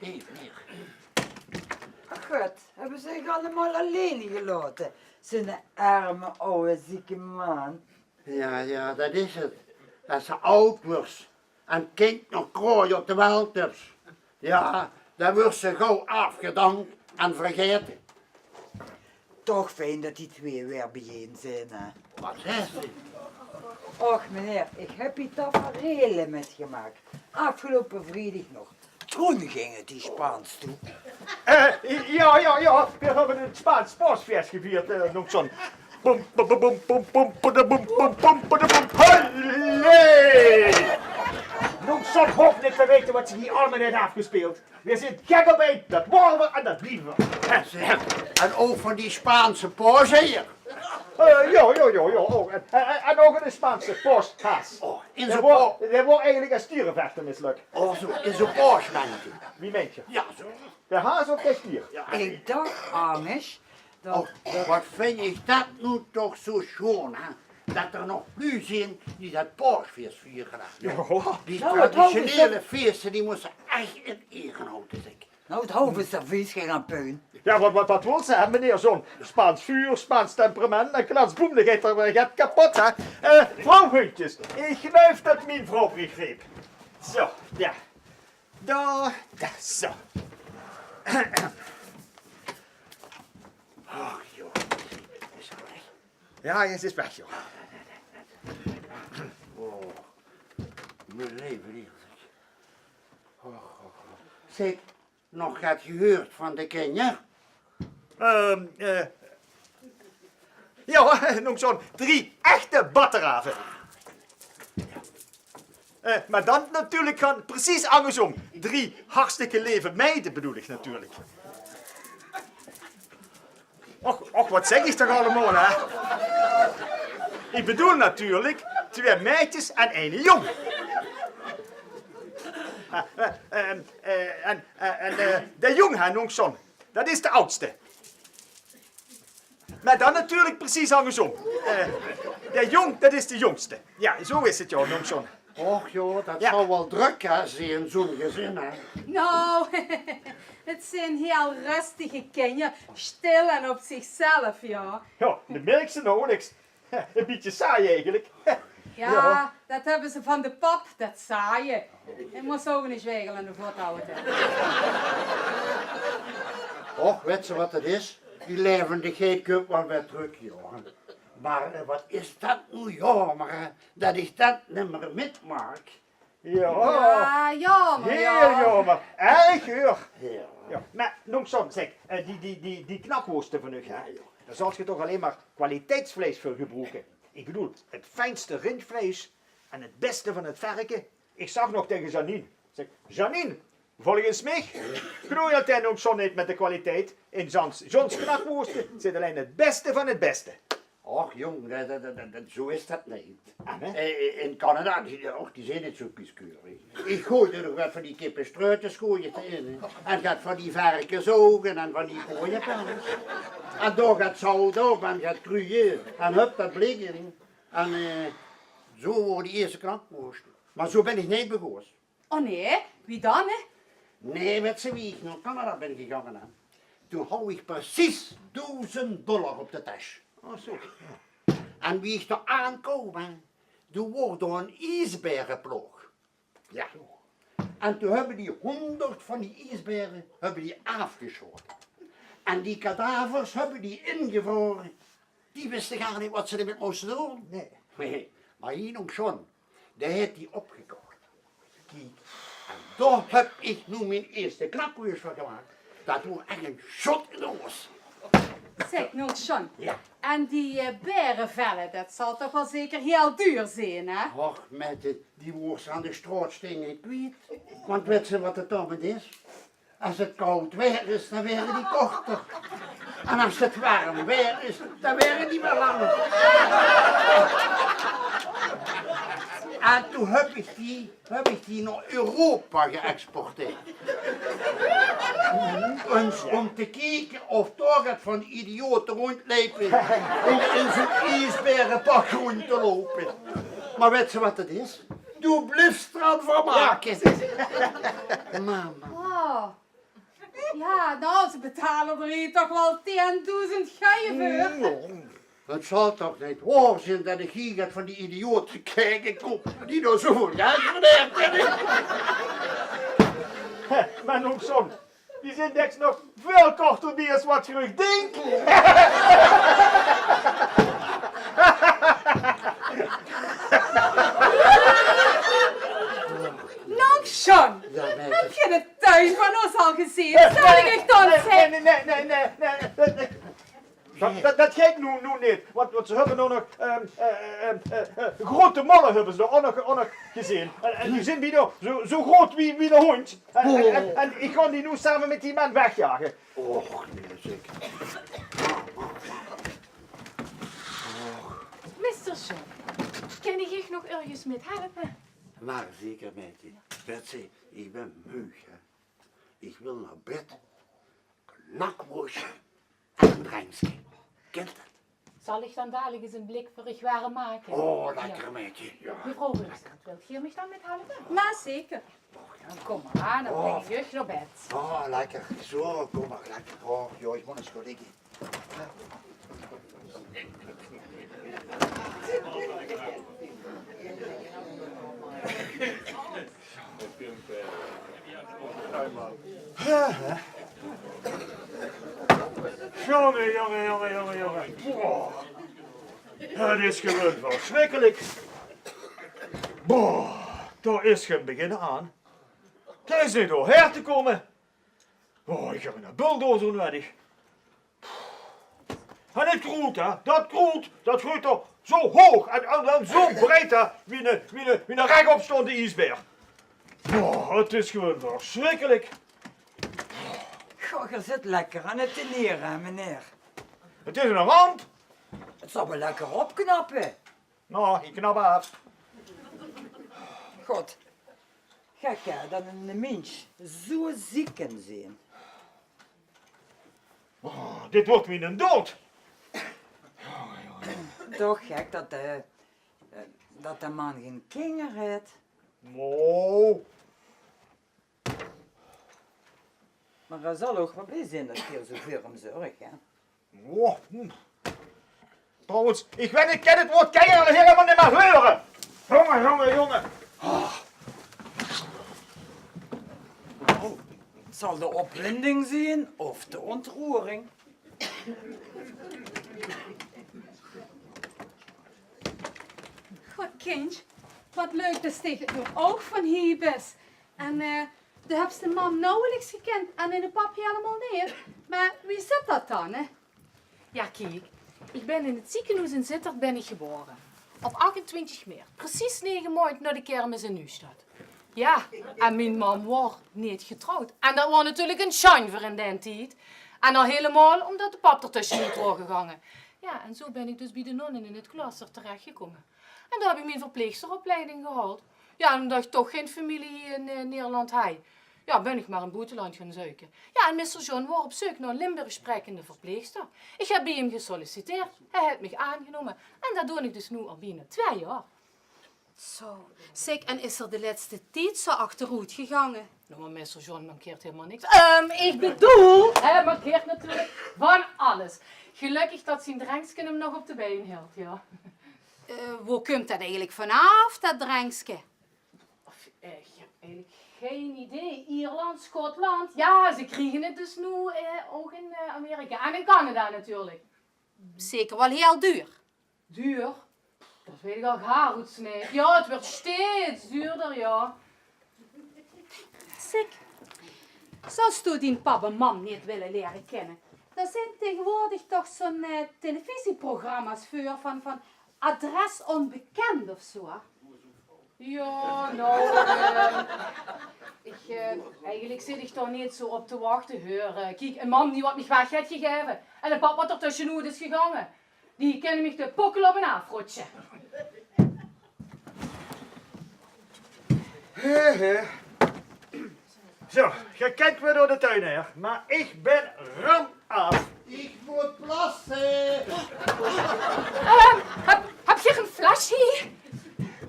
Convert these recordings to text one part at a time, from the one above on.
Even hier. Ach god, hebben ze zich allemaal alleen gelaten? Zijn arme, oude, zieke man. Ja, dat is het. Dat ze oud wordt. En kind nog krooi op de welters. Ja, dan wordt ze gauw afgedankt en vergeten. Toch fijn dat die twee weer bijeen zijn, hè. Wat is het? Och meneer, ik heb hier tafereelen met gemaakt. Afgelopen vrijdag nog. Toen ging het die Spaans toe. Ja, we hebben het Spaans paasfeest gevierd, nog zo'n. Bum, bum, bum, bum, bum, bum, bum, bum, bum, bum, bum, hey! Nog zo'n hoop niet te weten wat ze hier allemaal net afgespeeld. We zijn gek op een, dat waren we en dat blijven we. En ook van die Spaanse poos hier. Ja. Oh, en ook een Spaanse posthaas. Oh, in Dat zo'n wordt eigenlijk een stierenvechter mislukt. Oh, zo, in zo'n poos, mensen. Wie meent je? Ja, zo. De haas of de stier? Ja. Ik dacht, Amish, dat... Oh, wat vind ik dat nu toch zo schoon, hè? Dat er nog nu zijn die dat paasfeest vieren. Ja. Die Nou, het traditionele feesten, die moesten echt in ere houden, zeg ik. Nou, het hoofdservies ging aan puin. Ja, wat wil ze, hè, meneer? Zo'n Spaans vuur, Spaans temperament en knatsboemdigheid gaat kapot, hè? Vrouwhundjes, ik geloof dat mijn vrouw begreep. Zo, ja. Daar, zo. Ach, joh, is al weg. Ja, je is weg, joh. Oh, mijn leven hier, zeg. Oh. Zeg, nog gaat gehoord van de Kenia? Ja, nog zo'n 3 echte batteraven. Maar dan natuurlijk gaan precies andersom. 3 hartstikke leven meiden bedoel ik natuurlijk. Och, wat zeg ik toch allemaal, hè? Ik bedoel natuurlijk 2 meisjes en 1 jong. De jong, hè, nog zo'n. Dat is de oudste. Maar dan natuurlijk precies andersom. De jong, dat is de jongste. Ja, zo is het, joh, nog zo'n. Och joh, dat Ja. zal wel druk hè, in zo'n gezin hè. Nou, het zijn heel rustige kinderen, stil en op zichzelf, ja. Ja, de melk ze nauwelijks. Een beetje saai eigenlijk. Ja, Ja. dat hebben ze van de pap, dat saaien. Ik moest ook een zwegel aan de voet houden. Och, weet ze wat het is? Die levendigheid komt wel weer terug, joh. Maar wat is dat nu jammer, hè, dat ik dat niet meer metmaak. Ja, Ja, jammer, heel ja. jammer. Erg erg. Ja. Ja, maar nog zo'n, zeg, die knakworsten van u, hè? Daar zal je toch alleen maar kwaliteitsvlees voor gebruiken. Ik bedoel, het fijnste rindvlees en het beste van het varken. Ik zag nog tegen Janine. Zeg, Janine, volgens mij groeit altijd ook zo niet met de kwaliteit. In Johns knakworsten zit alleen het beste van het beste. Och jong, zo is dat niet. Ah, hè? In Canada, die zijn niet zo kieskeurig. Ik gooi er nog wat van die kippenstruitjes in. En gaat van die varkensogen en van die kooienpels. En daar gaat zout op en gaat kruien. En hup, dat blik in. En zo worden die eerste knakworsten. Maar zo ben ik niet begonnen. Oh nee, wie dan, hè? Nee, met z'n wie ik naar Canada ben gegaan. Hè. Toen hou ik precies $1000 op de tas. Oh, zo. En wie ik er aankomen, toen wordt door een ijsberenploeg. Ja. En toen hebben die 100 van die ijsberen hebben die afgeschoten. En die kadavers hebben die ingevroren. Die wisten gar niet wat ze ermee moesten doen. Nee. Maar hier nog zo'n, die heeft die opgekocht. Kijk, en daar heb ik nu mijn eerste knakwoers van gemaakt. Dat was echt een shot in de oors. Zeg, nog John. Ja. En die berenvellen, dat zal toch wel zeker heel duur zijn, hè? Och, met die worst aan de straat sting ik kwijt. Want weet ze wat het dan is? Als het koud weer is, dan werden die korter. En als het warm weer is, dan werden die wel langer. En toen heb ik die naar Europa geëxporteerd. Om te kijken of toch het van idioten rondlepen in zo'n ijsberenpak rond te lopen. Maar weet ze wat het is? Doe blijft eraan van maken. Mama. Oh, Ja, nou, ze betalen er hier toch wel 10.000 guijen voor. Het zal toch niet waar zijn dat ik hier van die idioot te kijken kom. Die nou zoveel geld verdiend hebben. Mijn oom Son, die zijn niks nog veel korter die als wat je nog denkt. Nou, John, Ja, nee, heb je de tuin van ons al gezien? Zal ik dan zeggen? Nee. Dat gaat nu niet, want ze hebben nog grote mollen hebben ze ook nog gezien. En die zijn weer zo groot wie de hond. En ik ga die nu samen met die man wegjagen. Och, nee, zeker. Mr. John, kan ik je nog ergens met helpen? Maar zeker, meisje. Betsy, ik ben moe, hè. Ik wil naar bed. Knakworstje en een drankje. Kent dat? Zal ik dan dadelijk eens een blik voor je waren maken? Oh, lekker, meisje. Ja. Mevrouw Rustad, wilt je mij dan met helpen? Maar zeker. Dan kom maar aan, dan breng ik je naar bed. Oh, lekker. Zo, kom maar, lekker. Oh, joh, ik moet eens gaan liggen. Jongen. Boah. Het is gewoon verschrikkelijk. Boah, daar is geen beginnen aan. Er is niet doorheen te komen. Oh, ik heb een bulldozer nodig. En het groeit, hè. Dat groeit er zo hoog en zo breed, hè, wie een rechtopstaande ijsbeer. Oh, het is gewoon verschrikkelijk. Goh, je zit lekker aan het teneren, meneer. Het is een ramp. Het zal wel lekker opknappen. Nou, ik knap af. God, gek hè, dat een mens zo ziek kan zijn. Oh, dit wordt wie een dood. Toch gek dat de man geen kinderen heeft. Oh, Maar hij zal ook wel blij zijn dat je zo voor hem zorgt, hè. oh. Trouwens, ik ken het woord keihard helemaal niet meer horen. Jongen. Het zal de opwinding zijn of de ontroering. God, kind, wat leuk dat je het nog ook van hier bent. En de heb de mam nauwelijks gekend en in de pap helemaal niet. Maar wie zit dat dan, hè? Ja, kijk. Ik ben in het ziekenhuis in Sittard ben ik geboren. Op 28 maart. Precies 9 maanden na de kermis in Nieuwstad. Ja, en mijn mam was niet getrouwd. En dat was natuurlijk een shine voor in die tijd. En al helemaal omdat de pap er tussenuit was gegaan. Ja, en zo ben ik dus bij de nonnen in het klooster terechtgekomen. En daar heb ik mijn verpleegsteropleiding gehaald. Ja, en omdat ik toch geen familie in Nederland had. Ja, ben ik maar een buitenland gaan zoeken. Ja, en Mr. John was op zoek naar een Limburg sprekende verpleegster. Ik heb bij hem gesolliciteerd. Hij heeft me aangenomen. En dat doe ik dus nu al bijna 2 jaar. Zo, zeg, en is er de laatste tijd zo achteruit gegaan? Nou, maar Mr. John mankeert helemaal niks. Ik bedoel, hij mankeert natuurlijk van alles. Gelukkig dat zijn drankje hem nog op de been hield, ja. Waar komt dat eigenlijk vanaf, dat drankje? Ik heb eigenlijk geen idee. Ierland, Schotland. Ja, ze krijgen het dus nu ook in Amerika. En in Canada natuurlijk. Zeker wel heel duur. Duur? Dat weet ik al gaar goed, nee. Ja, het wordt steeds duurder, ja. Zeg, zoals toen die pap en mam niet willen leren kennen. Er zijn tegenwoordig toch zo'n televisieprogramma's voor van adres onbekend of zo. Hè? Ja, nou, eigenlijk zit ik toch niet zo op te wachten, hoor. Kijk, een man die wat mij weg heeft gegeven. En een pap wat er tussenuit is gegaan. Die kennen mij te pokkel op een afrotje. Zo, je kijkt weer door de tuin heen, maar ik ben ram af. Ik moet plassen. Heb je een fles hier?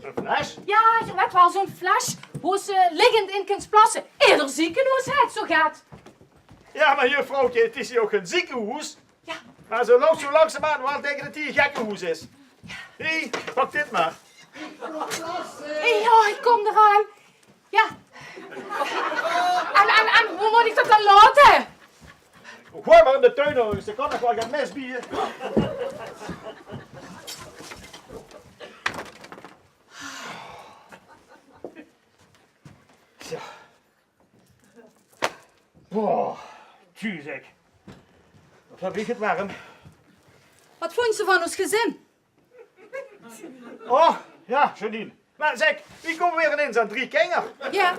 Een fles? Ja, je weet wel, zo'n fles. Hoe ze liggend in kunt plassen. Eerder ziekenhuis het zo gaat. Ja, maar juffrouwtje, het is hier ook geen ziekenhuis. Ja. Maar zo langzaamaan wel denken dat het hier een gekkenhuis is. Hé, pak dit maar. Ja, ik kom eraan. Ja. En hoe moet ik dat dan laten? Gooi maar in de tuin nog eens, er kan nog wel gaan mesbieren. Zo. Oh, tjie zeg. Wat heb ik het warm. Wat vond ze van ons gezin? Oh, ja, Janine. Maar zeg, wie komt weer ineens aan 3 kenger? Ja,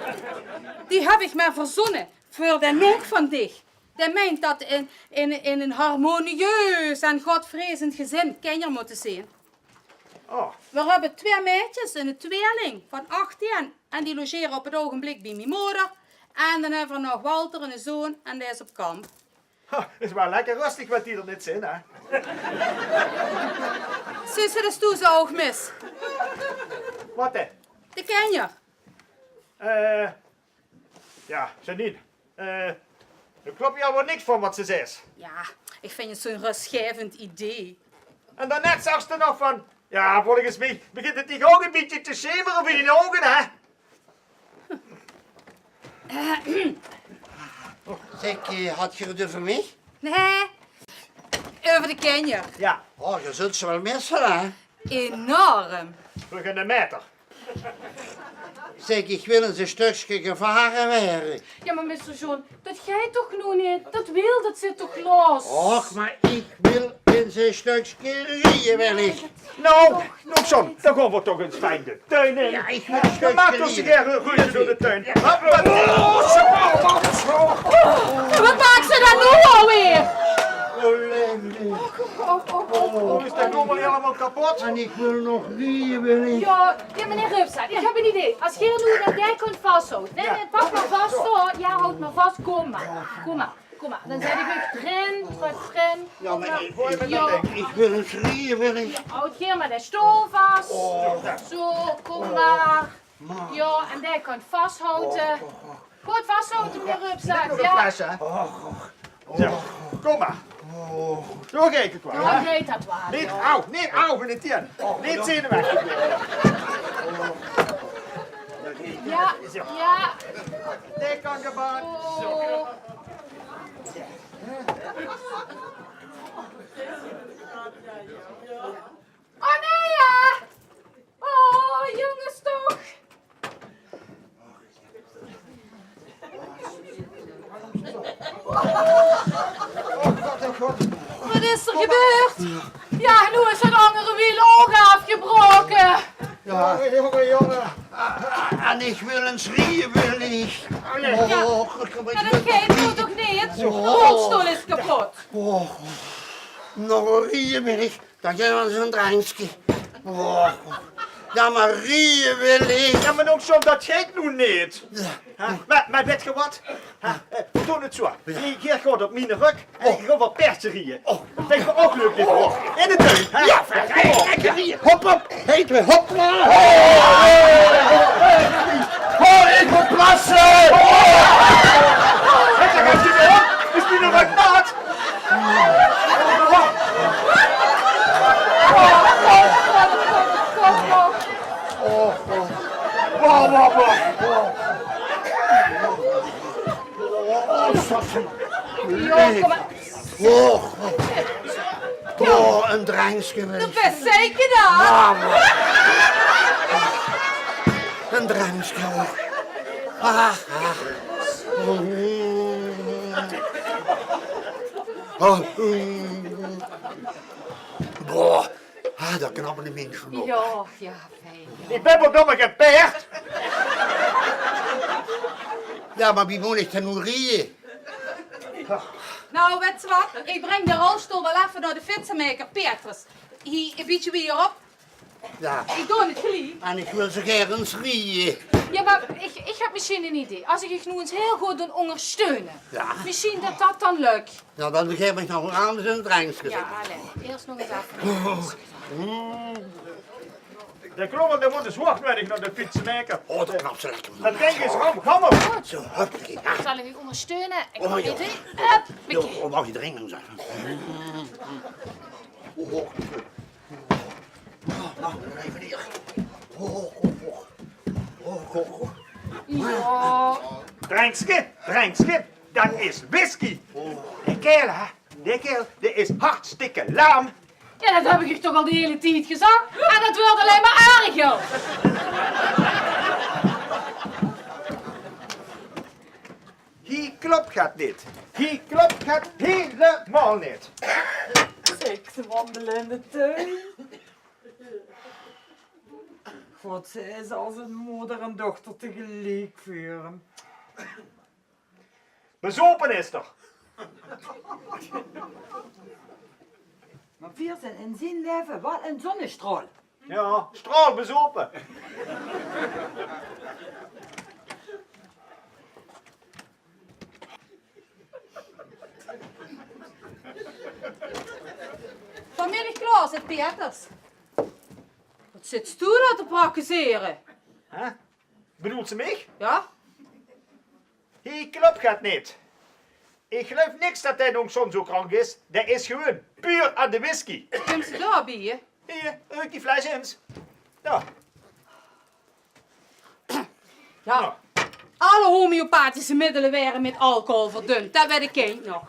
die heb ik maar verzonnen voor de nog van dich. Die meent dat in een harmonieus en godvrezend gezin kinderen moeten zijn. Oh, We hebben 2 meisjes en een tweeling van 18 en die logeren op het ogenblik bij mijn moeder. En dan hebben we nog Walter en een zoon en die is op kamp. het is wel lekker rustig wat die er net zijn, hè? Zus, het is toe zo oog mis. Wat hè? De ken je. Ja, Janine. Er klopt jou wel niks van wat ze zegt. Ja, ik vind het zo'n rustgevend idee. En daarnet zag ze nog van... Ja, volgens mij begint het niet ook een beetje te schemeren in je ogen, hè? Zeg, had je het over mij? Nee, over de ken je. Ja, Oh, je zult ze wel missen, hè? Enorm. terug in de meter. Zeg, ik wil eens een stukje gevaren werden. Ja, maar Mr. John, dat jij toch nog niet? Dat wil, dat zit toch los? Och, maar ik wil eens een stukje rieën, wil ik. Nou, John, dan gaan we toch eens fijn de tuin in. Ja, ik wil een Dan maakt stukje ons een rieën. keer een rondje door de tuin. Wat maakt ze dan nu alweer? Oh, is dat nou maar helemaal kapot? En ik wil nog rieën, wil ik. Ja, meneer Rupsaat, ik heb een idee. Als jij nu dat jij kunt vasthouden. Nee, pak maar vast hoor. Ja, houd me vast. Kom maar. Kom maar. Kom maar. Dan zet ik weer erin, terug erin. Ja, maar Ja, ik wil eens rieën, wil ik. houd hier maar de stoel vast. Zo, kom maar. Ja, en die kunt vasthouden. Goed vasthouden, meneer Rupsaat. Nog een Ja, fles, hè? Zo, kom maar. Zo kijk ik wel, ja, hè? weet dat waar. Niet auw, niet auw in het tien. Niet zenuwachtig. Ja, ja. Dit kan gebeuren. Oh. Oh nee ja! Oh jongens toch! Wat is er gebeurd? Ja, nu is het andere wiel ook afgebroken. Ja, Jongen. en ik wil eens rieën, wil ik. Ja. Och, Maar dat geeft nu toch niet? De rolstoel is kapot. nog een rieën, wil ik. Dan geven we eens een drankje. Oh, ja, maar rieën, wil ik. Ja, maar ook zo, dat geeft nu niet. Maar weet je wat? We doen het zo. Hier gaat op mijn rug en ik ga wat persen rieën. Dat vind ik me ook leuk dit hoor. In de tuin. Hè? Ja, lekker rieën. Hop, hop. Heet we, hop. Oh, ik moet plassen. Daar gaat hij weer op. Is die nog wat nat? Ja, kom maar. Oh, een drankje, wil ik. Best zeker dan. Een drankje, hoor. Boah, dat knappen de mensen nog. Ja, ja, fijn. Ik ben wel domme gepeerd. Ja, maar wie moet ik dan nu rieën? Nou, weet je wat? Ik breng de rolstoel wel even naar de fietsenmaker Petrus. Hier, een beetje weer op. Ja, Ik doe het gelijk. en ik wil ze ergens rieën. Ja, maar ik heb misschien een idee. Als ik je nu eens heel goed doe ondersteunen. Ja. Misschien dat dat dan lukt. Nou, dan geef ik nog anders een drankje. Ja, alleen. Eerst nog eens even. De kloppen, daar moet eens wachtwerk naar de fietsenmaker. Oh, dat knapt ze lekker. Dat ding is gammel. Zo, huppakee. Ja. Zal ik u ondersteunen? Ik Oh, weet ja. het. Hup, Jo, mag je erin gaan zeggen? Oh, nou, even neer. Ja. Drankje, dat is whisky. Die kerel, hè, die is hartstikke laam. Ja, dat heb ik je toch al de hele tijd gezegd. En dat wordt alleen maar erger. Hier klopt gaat niet. Hier klopt gaat helemaal niet. Zeg, ze wandelen in de tuin. God, zij is als een moeder en dochter tegelijk vuren. Bezopen is toch? Maar vier zijn in zijn leven wat een zonnestraal. Ja, straal bezopen. Vanmiddag klaar zit Peters. Wat zit u daar te praktiseren? Huh? Bedoelt ze mij? Ja? Hier klopt gaat niet. Ik geloof niks dat hij nog zo krank is. Dat is gewoon puur aan de whisky. Komt ze daar bij je? Hier, ruik die fles eens. Ja. Ja. Alle homeopathische middelen waren met alcohol verdund. Dat weet ik nog.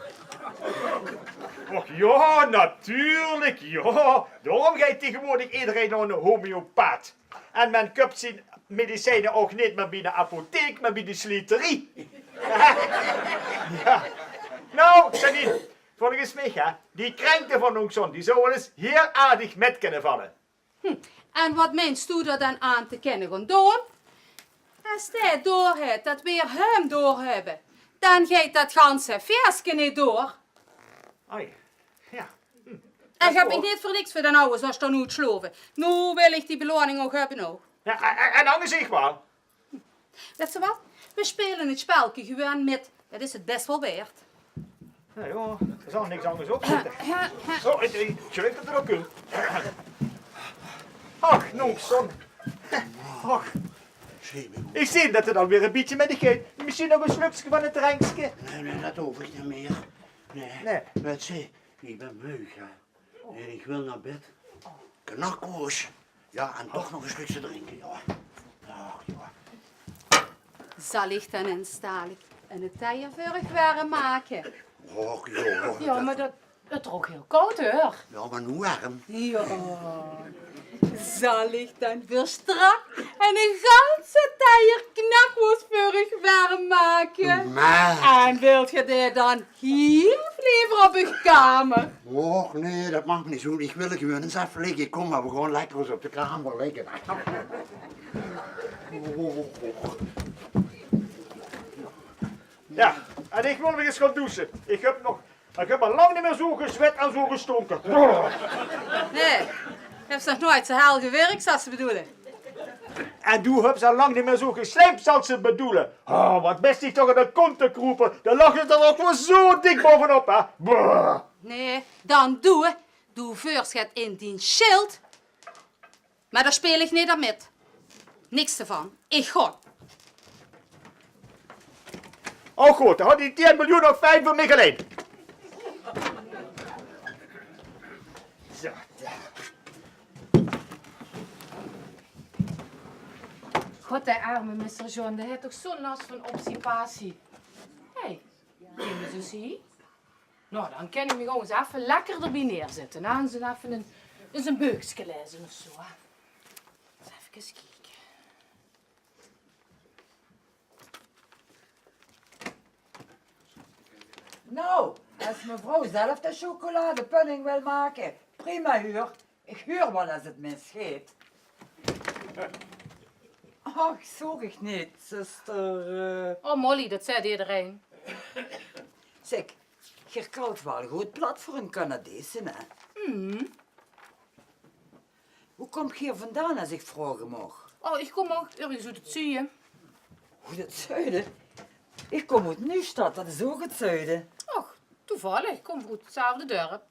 Och ja, natuurlijk, ja. Daarom gaat tegenwoordig iedereen naar een homeopaat. En men koopt zijn medicijnen ook niet meer bij de apotheek, maar bij de slieterie. Ja. Nou, Janine, volgens mij, hè, die krenken van ons zoon, die zou wel eens heel aardig met kunnen vallen. En wat mens u er dan aan te kennen gaan doen? Als hij doorhebt dat we hem doorhebben, dan gaat dat ganse versje niet door. Oei, ja. En ik heb ik niet voor niks voor de oude zoals dan nu het sloven. Nu wil ik die beloning ook hebben ook. Ja, en dan zeg maar. Weet je wat? We spelen het spelje gewoon met. Dat is het best wel waard. Nou ja, er zal niks anders op zitten. Zo, ik geloof dat er ook in. Ach, Nongson. Ach, ik zie dat het alweer een beetje met de geeft. Misschien nog een slukje van het drankje. Nee, dat hoef ik niet meer. Nee. Weet je, ik ben moe, hè. En ik wil naar bed. Knakkoos. Ja, en toch nog een stukje drinken, ja. Ach, ja. Zal ik dan in stalig en het tijenvurig waren maken? Och, joh. Ja, maar dat het is ook heel koud hoor. Ja, maar nu warm. Ja. Zal ik dan weer strak en een ganse tijer knakwoesvurig warm maken? Maar. En wilt je dit dan hier of liever op uw kamer? Och, nee, dat mag niet zo. Ik wil gewoon eens even liggen. Kom maar, we gaan lekker eens op de kamer liggen. Ja, en ik wil weer eens gaan douchen. Ik heb al lang niet meer zo gezwet en zo gestonken. Nee, heeft nog nooit zo hel gewerkt, zoals ze bedoelen. En du hebt al lang niet meer zo geslijpt, zal ze bedoelen. Oh, wat best die toch in de kont te kroepen. Dan lag je er ook wel zo dik bovenop, hè. Brrr. Nee, dan doe. Doe voorschet in die schild. Maar daar speel ik niet aan met. Niks ervan. Ik ga. Oh goed, dan had die 10 miljoen of 5 voor mij alleen. Zo. God, die arme Mr. John, die heeft toch zo'n last van obstipatie. Hé, die is hier. Nou, dan kan ik me gewoon eens even lekker erbij neerzetten. Dan ze even een beukje lezen of zo. Eens even kijken. Nou, als mevrouw zelf de chocoladepudding wil maken, prima huur. Ik huur wel als het misgeet. Ach, zorg niet, zuster. Oh, Molly, dat zei iedereen. Zeg, je koudt wel goed plat voor een Canadees, hè? Hoe kom je hier vandaan als ik vragen mag? Oh, ik kom ook ergens uit het zuiden. Hoe het zuiden? Ik kom uit Nieuwstad, dat is ook het zuiden. Och, toevallig. Ik kom uit hetzelfde dorp.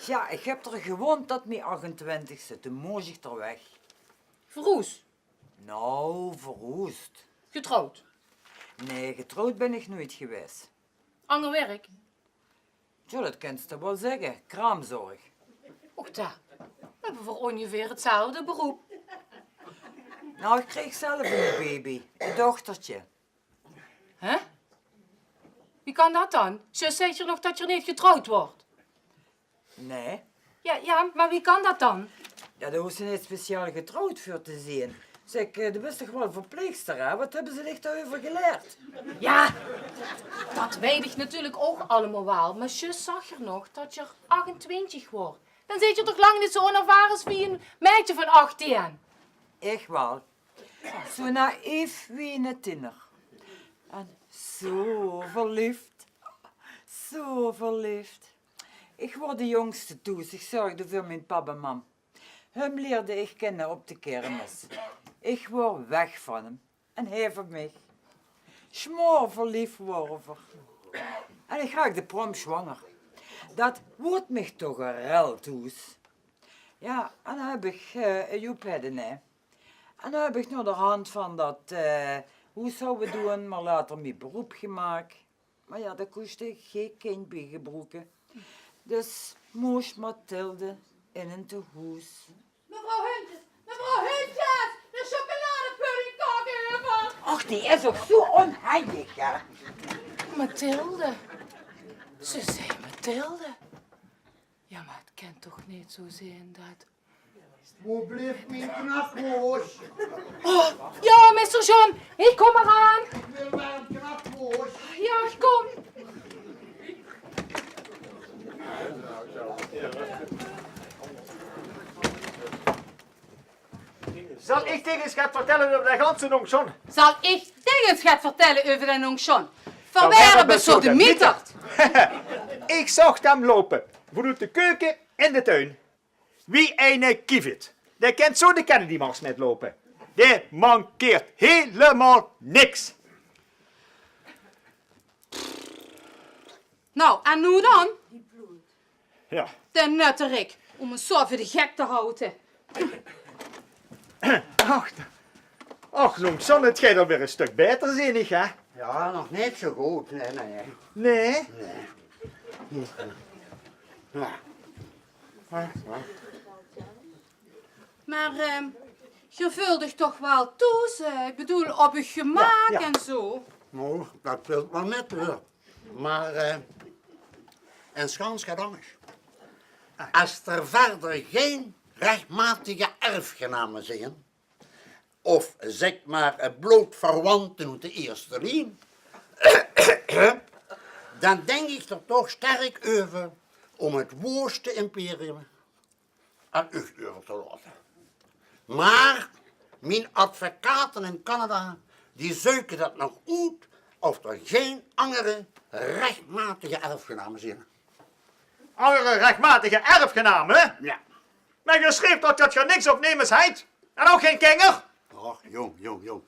Ja, ik heb er gewoond tot mijn 28e, toen moest ik er weg. Verroes. Nou, verroest. Getrouwd. Nee, getrouwd ben ik nooit geweest. Ander werk. Ja, dat kunst je wel zeggen. Kraamzorg. Och daar. We hebben voor ongeveer hetzelfde beroep. Nou, ik kreeg zelf een baby. Een dochtertje. Hè? Wie kan dat dan? Zus zegt je nog dat je niet getrouwd wordt. Nee. Ja, maar wie kan dat dan? Ja, daar hoeft ze niet speciaal getrouwd voor te zien. Zeg, dat was toch wel verpleegster, hè? Wat hebben ze zich daarover geleerd? Ja, dat weet ik natuurlijk ook allemaal wel. Maar zus zag er nog dat je 28 wordt. Dan zit je toch lang niet zo onervaren als wie een meisje van 18. Echt wel. Zo naïef wie een tiener. En zo verliefd. Zo verliefd. Ik word de jongste toes. Ik zorgde voor mijn papa en mam. Hem leerde ik kennen op de kermis. Ik word weg van hem. En hij van mij. Smoor verliefd worden. En ik raak de prom zwanger. Dat wordt mij toch een rel toes. Ja, en dan heb ik een Joep Hedden, hè. En dan heb ik naar de hand van dat, hoe zou we doen, maar later mijn beroep gemaakt. Maar ja, dat kostte geen kind bijgebroken. Dus moest Mathilde in een tehuis. Mevrouw Huntjes, de chocoladepudding kan over. Ach, die is ook zo onhandig, hè. Mathilde. Ze zei Mathilde. Ja, maar het kan toch niet zo zijn dat... Waar blijft mijn knaphoos? Oh, ja, Mr. John, ik kom eraan. Ik wil wel een knaphoos. Ja, ik kom. Zal ik tegen eens gaan vertellen over de ganse nongson? Zal ik tegen gaat vertellen over de nongson? Verwerpen zo de mietert. Ik zag hem lopen, vanuit de keuken in de tuin. Wie een kievit. Die kent zo de Kennedy-mars net lopen. Die mankeert helemaal niks. Nou, en nu dan? Ja. De nutterik, om me zo voor de gek te houden. Ach, nongson, het gaat alweer een stuk beter, zinnig, hè? Ja, nog niet zo goed. Nee. Nee? Ja. Maar je voelt dich toch wel toe, ik bedoel, op je gemak Ja. en zo. Nou, dat wil wel net hoor. Maar en schans gaat anders. Als er verder geen rechtmatige erfgenamen zijn, of zeg maar blootverwanten uit de eerste lijn, dan denk ik er toch sterk over om het woeste imperium aan u over te laten. Maar mijn advocaten in Canada, die zoeken dat nog uit of er geen andere rechtmatige erfgenamen zijn. Andere rechtmatige erfgenamen? Ja. Maar je schreef toch dat je niks opnemens heid? En ook geen kenger? Ach, jong.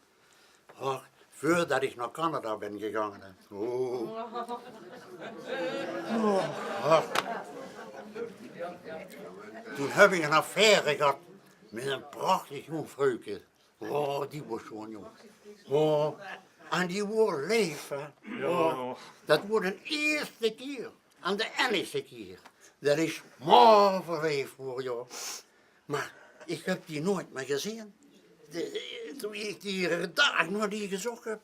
Ach, voordat ik naar Canada ben gegaan. Hè. Ach. Toen heb ik een affaire gehad met een prachtig jong vrouwtje. Oh, die was zo'n jong. Oh, en die wordt leven. Oh, dat wordt een eerste keer. En de enigste keer. Dat is maar verleefd voor jou. Maar ik heb die nooit meer gezien. Toen ik die dag naar die gezocht heb.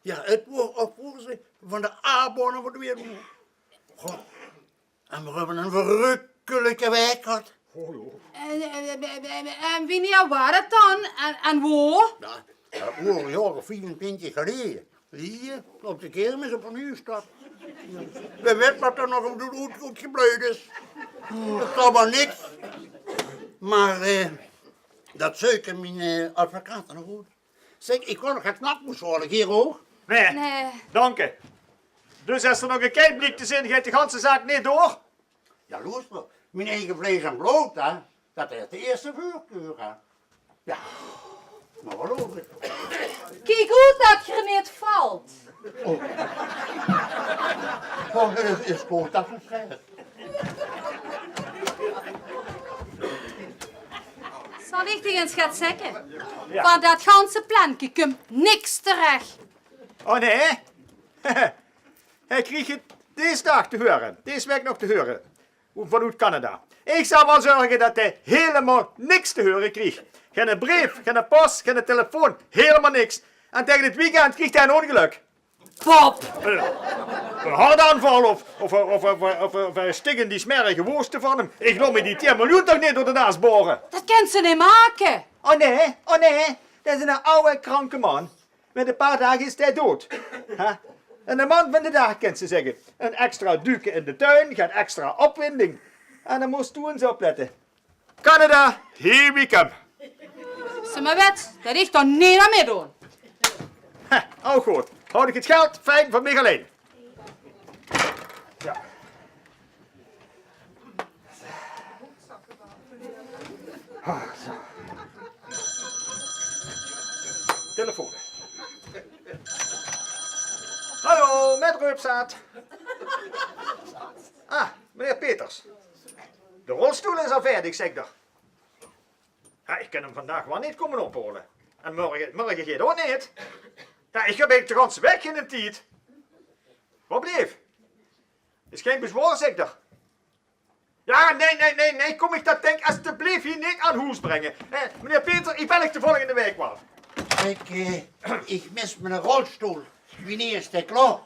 Ja, het wordt opvoeren van de A-bonen van de wereld. Goh. En we hebben een verrukkelijke wijk gehad. En wanneer was dat dan? En waar? Ja, dat was een jaar of 24 geleden. Hier, op de kermis op een Nieuwstad. We weten wat er nog goed gebleven is. Dat is allemaal niks. Maar dat zoeken mijn advocaten nog goed. Zeg, ik kan nog geen knapmoes halen, hier hoor. Nee. Nee. Dank je. Dus als er nog een kijkblik te zien, gaat de ganse zaak niet door? Ja, luister. Mijn eigen vlees en brood, hè. Dat is de eerste vuurkeur, hè. Ja. Maar wat geloof ik. Kijk goed dat je er niet valt. Oh, het is goed dat het schrijft. Zo, Zal ik tegen eens gaat zeggen? Ja. Van dat ganse plankje komt niks terecht. Oh nee? Hij kreeg het deze dag te horen. Deze week nog te horen. Vanuit Canada. Ik zal wel zorgen dat hij helemaal niks te horen kreeg. Geen brief, geen post, geen telefoon. Helemaal niks. En tegen het weekend kreeg hij een ongeluk. Pop! Een hartaanval of een stikken die smerige worsten van hem. Ik wil me die 10 miljoen toch niet door de naast boren. Dat kan ze niet maken. Oh nee. Dat is een oude kranke man. Met een paar dagen is hij dood. Ha? En de man van de dag, kent ze zeggen. Een extra duiken in de tuin, geen extra opwinding. En dan moest u eens opletten. Canada, here we come. Ze me wet, dat ik toch niet aan meedoen. Oh goed, houd ik het geld fijn voor mij alleen. Ja. Zo. Telefoon. Hallo, met Reupsaat. Ah, meneer Peters. De rolstoel is al fertig, zeg ik. Ja, ik kan hem vandaag wel niet komen ophalen. En morgen gaat ook niet. Ja, ik heb eigenlijk de ganse weg in een tijd. Wat bleef? Is geen bezwaar, zeg ik. Ja, nee, kom ik dat denk alsjeblieft hier niet aan huis brengen. Meneer Peter, ik bel ik de volgende week wel. Ik mis mijn rolstoel. Wanneer is hij klaar?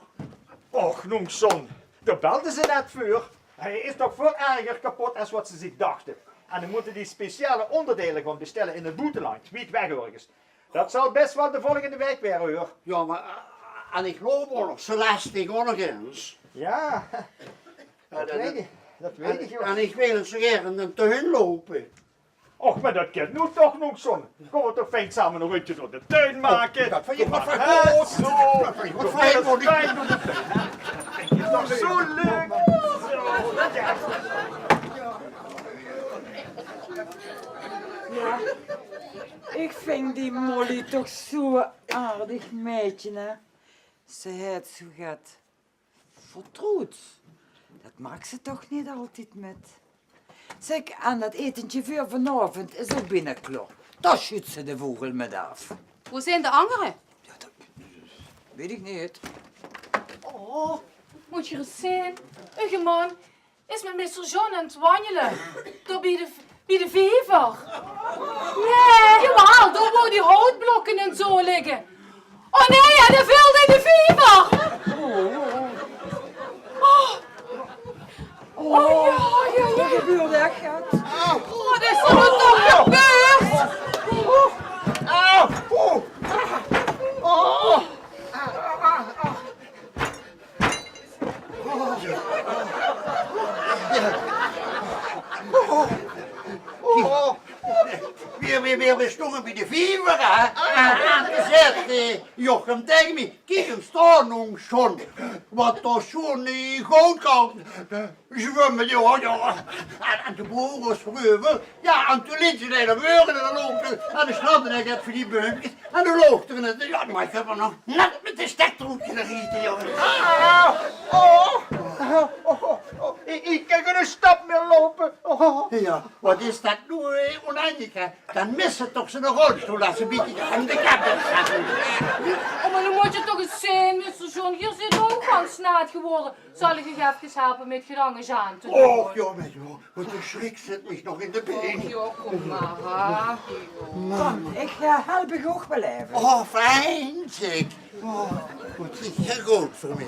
Och, noemson. Daar belden ze net voor. Hij is toch veel erger kapot als wat ze zich dachten. En dan moeten die speciale onderdelen gewoon bestellen in het buitenland. Wie het weg ergens. Dat zal best wel de volgende week weer, hoor. Ja, maar en ik loop ook nog zo lastig ook nog eens. Ja, dat weet ik. Dat weet ik, joh. En ik wil zo graag te hun lopen. Och, maar dat kan nu toch nog zo'n. Gaan we toch fijn samen een rondje door de tuin maken? Dat vind je wat voor Hè, goed. zo. Dat vind je wat fijn, hoor. Fijn door de tuin. Het is toch zo leuk. Zo, ja. Ja, ik vind die Molly toch zo'n aardig meidje, hè. Ze heeft zo gaat vertrouwd. Dat maakt ze toch niet altijd met. Zeg, aan dat etentje voor vanavond is ook binnenklaar. Daar schudt ze de vogel met af. Hoe zijn de anderen? Ja, dat weet ik niet. Oh, moet je eens zien. Uw man is met Mr. John aan het wandelen. Door bij de vijver. Nee, jawel, daar waar die houtblokken en zo liggen. Oh nee, hij viel in de vijver. Oh ja. Wat gebeurde er, schat? Wat is er nou toch gebeurd? Weer bestongen bij de viever, hè? En gezegd, Jochem, tegen me, kijk hem staan nog schon. Wat toch zo'n goudkant. Zwemmen, ja. En de boer was vroeger. Ja, en toen liet ze naar de burger en dan loopt er. En dan snapte ik het voor die beuntjes. En dan loopt er het. Ja, maar ik heb er nog net met de stektroepje gegeten, jongen. Ik kan geen stap meer lopen. Ja, wat is dat nu oneindig, hè? Dan missen toch zijn rolstoel als ze een beetje gehandicapt is. Oh, maar dan moet je toch eens zien, Mr. John. Hier zit ook van snaat geworden. Zal ik je even helpen met gedangen aan te doen? Och, jongen, wat de schrik zit me nog in de been. Jo, kom maar, ha. Kom, ik ga help je ook wel even. Oh, fijn, zeg. Oh, wat is heel goed voor mij.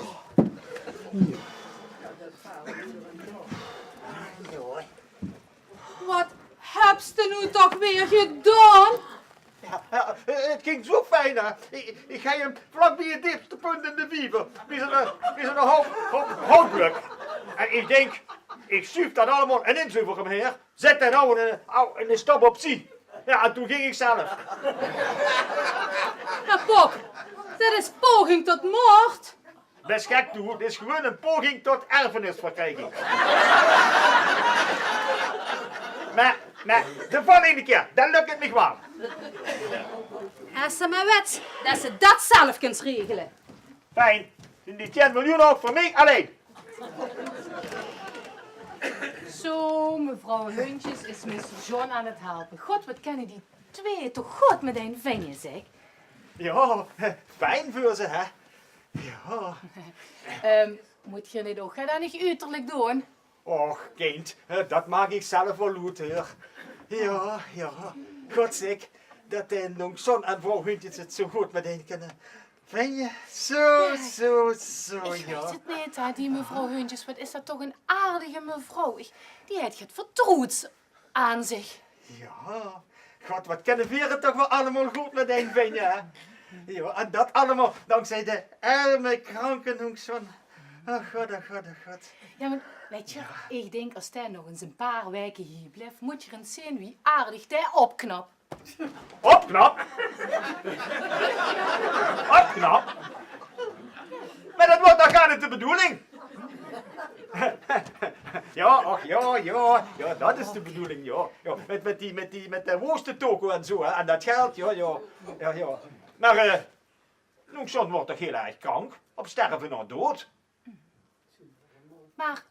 Wat heb je nu toch weer gedaan? Ja, het ging zo fijn, hè. Ik ga hem vlak bij het diepste punt in de wiever. Wie zijn een houtblok. En ik denk, ik zuif dat allemaal en inzuiver hem her. Zet dat nou in een stap op zie. Ja, en toen ging ik zelf. Ja, Pop, dat is poging tot moord. Best gek toe, het is gewoon een poging tot erfenisverkrijging. Maar de volgende keer, dan lukt het me wel. Als ze maar wet dat ze dat zelf kunt regelen. Fijn, zijn die 10 miljoen ook voor mij alleen. Zo, mevrouw Huntjes is Mr. John aan het helpen. God, wat kennen die twee toch goed met een vinger, zeg. Ja, fijn voor ze, hè? Ja. Moet je niet ook, ga dat niet uiterlijk doen? Och, kind, dat maak ik zelf wel goed, hoor. Ja, ja. Godzek, dat de Nongson en vrouw Huntjes het zo goed met een kunnen. Vind je? Zo, Ik ja. weet het niet, hè, die mevrouw Huntjes. Wat is dat toch een aardige mevrouw. Die heeft het vertrouwd aan zich. Ja, God, wat kennen we het toch wel allemaal goed met een vinger, hè? Ja, en dat allemaal dankzij de arme, kranke Nongson. Oh God, oh God, oh God. Ja, maar weet je, ik denk als hij nog eens een paar weken hier blijft, moet je eens zien wie aardig hij opknapt. Opknap! Opknap! Maar dat wordt toch gar niet de bedoeling? Ja, ach ja, dat is de bedoeling, ja. Ja met de woeste toko en zo, hè, en dat geld, ja. Maar, Nongson wordt toch heel erg krank? Op sterven of dood? Maar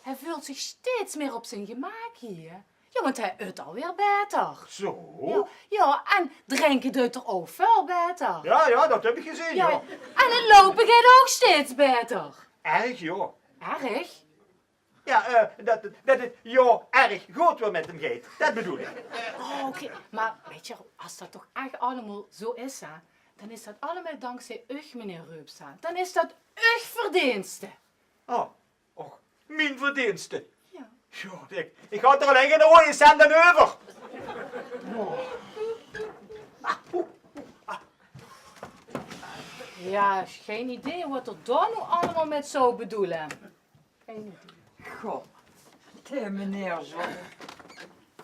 hij voelt zich steeds meer op zijn gemak hier. Ja, want hij eet alweer beter. Zo? Ja, en drinken doet er ook veel beter. Ja, dat heb ik gezien, Ja, ja. en het lopen gaat ook steeds beter. Erg, ja. Erg? Ja, dat het erg goed weer met hem gaat. Dat bedoel ik. Oh, oké. Maar weet je, als dat toch echt allemaal zo is, hè, dan is dat allemaal dankzij u, meneer Reupstra. Dan is dat uw verdienste. Oh, mijn verdienste. Ja. Ja, ik had er alleen geen rode centen over. Ja, geen idee wat er dan nu allemaal met zou bedoelen. Geen idee. Goh, de meneer zo.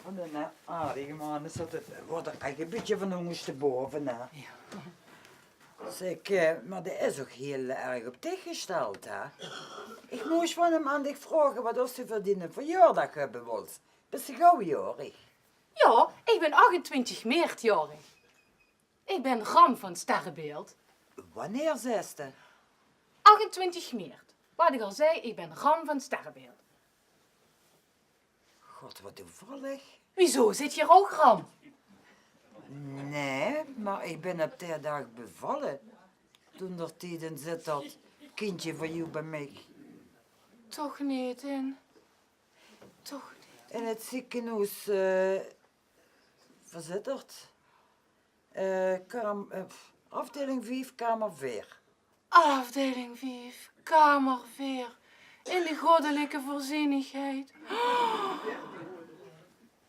Wat een aardige man is dat. Het wordt er echt een beetje van ondersteboven, hè. Zeg, maar die is ook heel erg op zich gesteld, hè. Ik moest van hem aan dich vragen wat als ze verdienen verjaardag hebben wilt. Bist je gauw jarig? Ja, ik ben 28 maart jarig. Ik ben Ram van Sterrenbeeld. Wanneer zes je? 28 maart. Wat ik al zei, ik ben Ram van Sterrenbeeld. God, wat toevallig. Wieso, zit je er ook Ram? Nee, maar ik ben op die dag bevallen. Toen er tijden zit dat kindje van jou bij mij. Toch niet, in. Toch niet. In het ziekenhuis verzitterd. Afdeling 5, kamer 4. Afdeling 5, kamer 4. In de goddelijke voorzienigheid.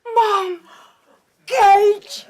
Mam! Kijk!